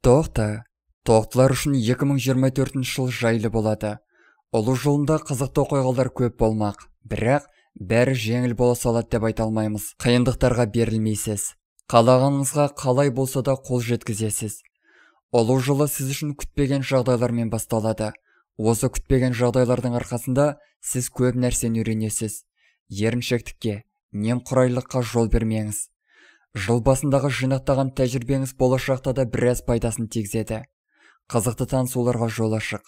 Тоқтылар үшін 2024 жыл жайлы болады. Ұлы жолында қызықты оқиғалар көп болмақ, бірақ бәрі жеңіл бола салады деп айта алмаймыз. Қиындықтарға берілмейсіз. Қалағаныңызға қалай болса да қол жеткізесіз. Ұлы жылы сіз үшін күтпеген жағдайлармен басталады. Осы күтпеген жағдайлардың арқасында сіз көп нәрсені үйренесіз. Еріншектікке, немқұрайлыққа жол бермеңіз. Жыл басындағы жинақтаған тәжірибеңіз болашақта да біраз пайдасын тигізеді. Қызықты танысуларға жол ашық.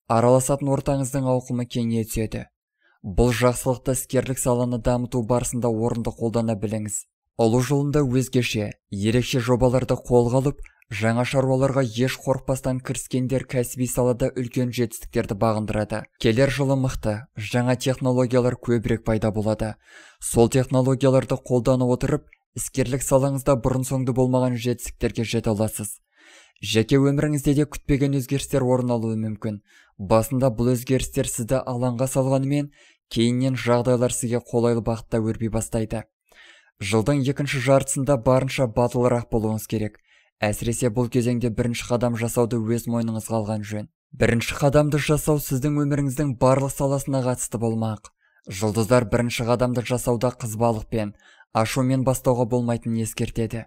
Араласатын ортаңыздың ауқымы кеңейе түседі. Бұл жақсылықты іскерлік саланы дамыту барысында орынды қолдана біліңіз. Ұлы жолында өзгеше, ерекше жобаларды қолға алып, жаңа шаруаларға еш қорықпастан кіріскендер кәсіби салада үлкен жетістіктерді бағындырады. Келер жылы мықты, жаңа технологиялар көбірек пайда болады. Сол технологияларды қолдана отырып, іскерлік салаңызда бұрын-соңды болмаған жетістіктерге жете аласыз. Жеке өміріңізде де күтпеген өзгерістер орын алуы мүмкін. Басында бұл өзгерістер сізді алаңға салғанымен, кейіннен жағдайлар сізге қолайлы бағытта өрби бастайды. Жылдың екінші жартысында барынша батылырақ болуыңыз керек. Әсіресе бұл кезеңде бірінші қадам жасауды өз мойныңызға алған жөн. Бірінші қадамды жасау сіздің өміріңіздің барлық саласына қатысты болмақ. Жұлдыздар бірінші қадамды жасауда қызбалықпен, ашумен бастауға болмайтынын ескертеді.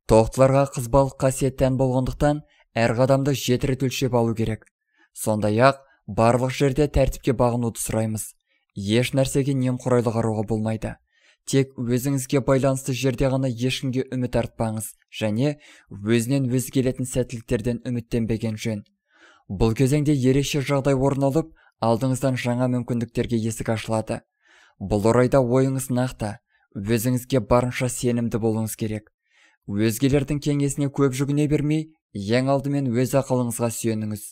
Тоқтыларға қызбалық қасиет тән болғандықтан, әр қадамды 7 рет өлшеп алу керек. Сондай-ақ, барлық жерде тәртіпке бағынуды сұраймыз. Еш нәрсеге немқұрайлы қарауға болмайды. Тек өзіңізге байланысты жерде ғана ешкімге үміт артпаңыз, және өзінен өзі келетін сәттіліктерден үміттенбеген жөн. Бұл кезеңде ерекше жағдай орын алып, алдыңыздан жаңа мүмкіндіктерге есік ашылады. Бұл орайда ойыңыз нақты, өзіңізге барынша сенімді болуыңыз керек. Өзгелердің кеңесіне көп жүгіне бермей, ең алдымен өз ақылыңызға сүйеніңіз.